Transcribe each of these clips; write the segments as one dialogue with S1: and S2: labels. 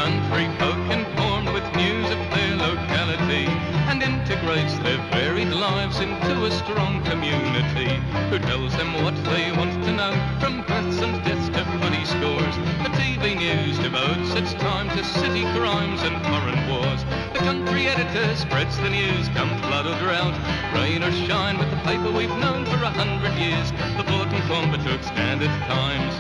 S1: country folk informed with news of their locality and integrates their varied lives into a strong community who tells them what they want to know, from births and deaths to footy scores. The TV news devotes its time to city crimes and foreign wars. The country editor spreads the news, come flood or drought, rain or shine, with the paper we've known for 100 years, the Boort and Quambatook Standard Times.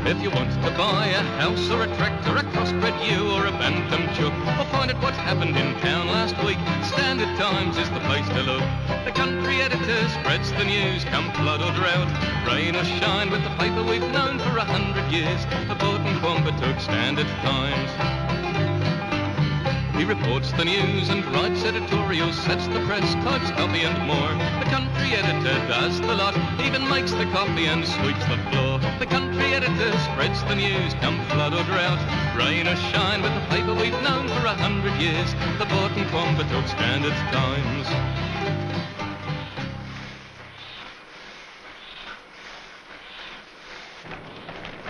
S1: If you want to buy a house or a tractor, a crossbred ewe or a bantam chook, or find out what happened in town last week, Standard Times is the place to look. The country editor spreads the news, come flood or drought, rain or shine, with the paper we've known for 100 years, the Boort and Quambatook Standard Times. He reports the news and writes editorials, sets the press, types copy and more. The country editor does the lot, even makes the coffee and sweeps the floor. The country editor spreads the news, come flood or drought, rain or shine, with the paper we've known for 100 years, the Boort and Quambatook Standard Times.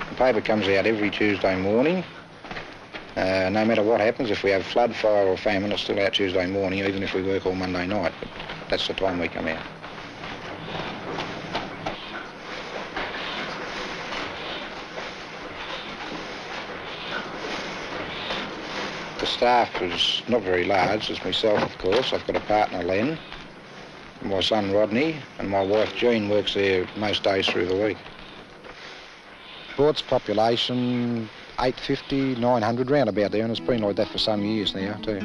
S2: The paper comes out every Tuesday morning. No matter what happens, if we have flood, fire or famine, it's still out Tuesday morning, even if we work all Monday night. But that's the time we come out. The staff is not very large. It's myself, of course. I've got a partner, Len, my son, Rodney, and my wife, Jean, works there most days through the week. Boort's population, 850, 900, round about there, and it's been like that for some years now too.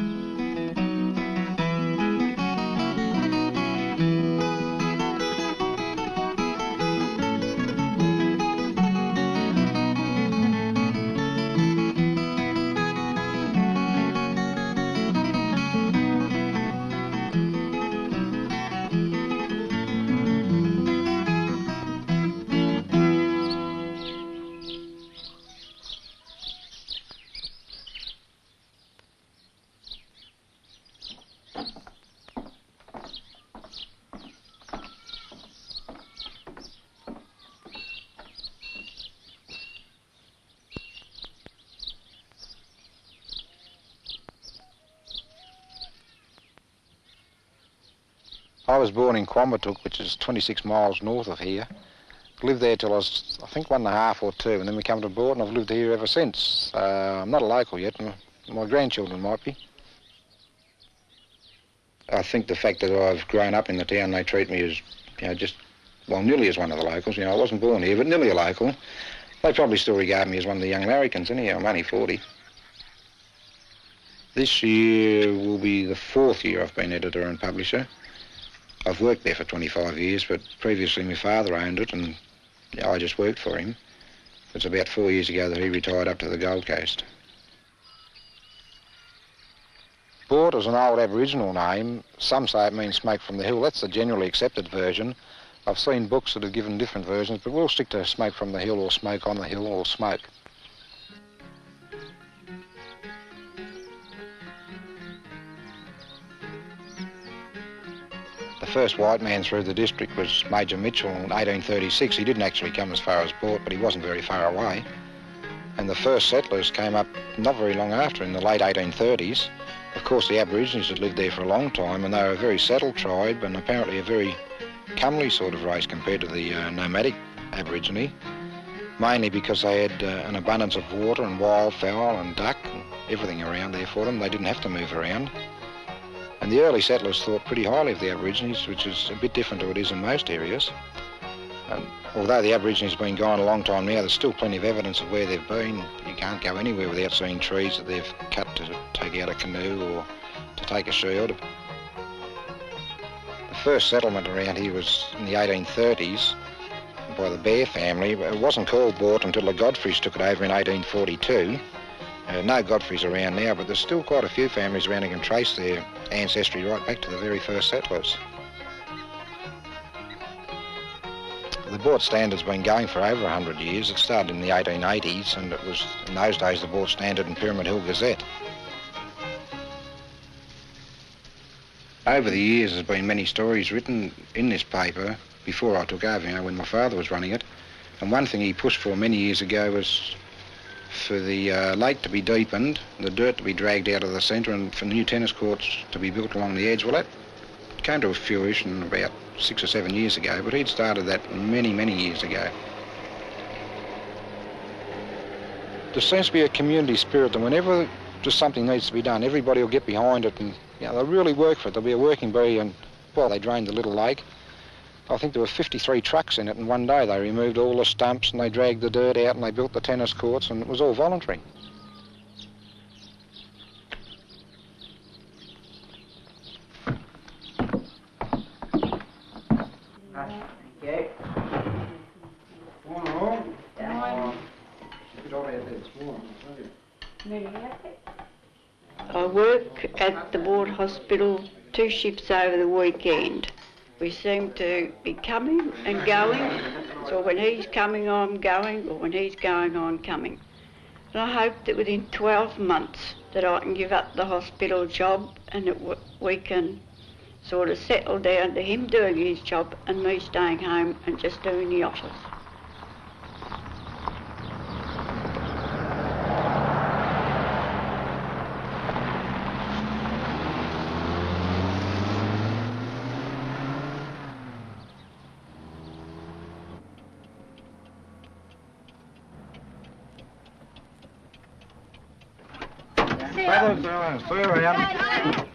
S2: I was born in Quambatook, which is 26 miles north of here. Lived there till I was, I think, 1.5 or 2, and then we come to Boort, and I've lived here ever since. I'm not a local yet, and my grandchildren might be. I think the fact that I've grown up in the town, they treat me as, just, well, nearly as one of the locals. I wasn't born here, but nearly a local. They probably still regard me as one of the young Americans anyhow. I'm only 40. This year will be the 4th year I've been editor and publisher. I've worked there for 25 years, but previously my father owned it, and I just worked for him. It's about 4 years ago that he retired up to the Gold Coast. Boort is an old Aboriginal name. Some say it means smoke from the hill. That's the generally accepted version. I've seen books that have given different versions, but we'll stick to smoke from the hill or smoke on the hill or smoke. The first white man through the district was Major Mitchell in 1836. He didn't actually come as far as Boort, but he wasn't very far away. And the first settlers came up not very long after, in the late 1830s. Of course, the Aborigines had lived there for a long time, and they were a very settled tribe, and apparently a very comely sort of race compared to the nomadic Aborigine, mainly because they had an abundance of water and wildfowl and duck and everything around there for them. They didn't have to move around. And the early settlers thought pretty highly of the Aborigines, which is a bit different to what it is in most areas. And although the Aborigines have been gone a long time now, there's still plenty of evidence of where they've been. You can't go anywhere without seeing trees that they've cut to take out a canoe or to take a shield. The first settlement around here was in the 1830s by the Bear family. It wasn't called Boort until the Godfreys took it over in 1842. No Godfreys around now, but there's still quite a few families around who can trace their ancestry right back to the very first settlers. The Boort Standard's been going for over 100 years. It started in the 1880s, and it was, in those days, the Boort Standard and Pyramid Hill Gazette. Over the years, there's been many stories written in this paper before I took over, when my father was running it. And one thing he pushed for many years ago was for the lake to be deepened, the dirt to be dragged out of the centre, and for new tennis courts to be built along the edge. Well, that came to fruition about 6 or 7 years ago, but he'd started that many, many years ago. There seems to be a community spirit, and whenever just something needs to be done, everybody will get behind it, and they'll really work for it. There'll be a working bee, and well, they drained the little lake. I think there were 53 trucks in it, and one day they removed all the stumps and they dragged the dirt out and they built the tennis courts, and it was all voluntary.
S3: I work at the Boort Hospital 2 shifts over the weekend. We seem to be coming and going, so when he's coming I'm going, or when he's going I'm coming. And I hope that within 12 months that I can give up the hospital job and that we can sort of settle down to him doing his job and me staying home and just doing the office.
S2: Stay around.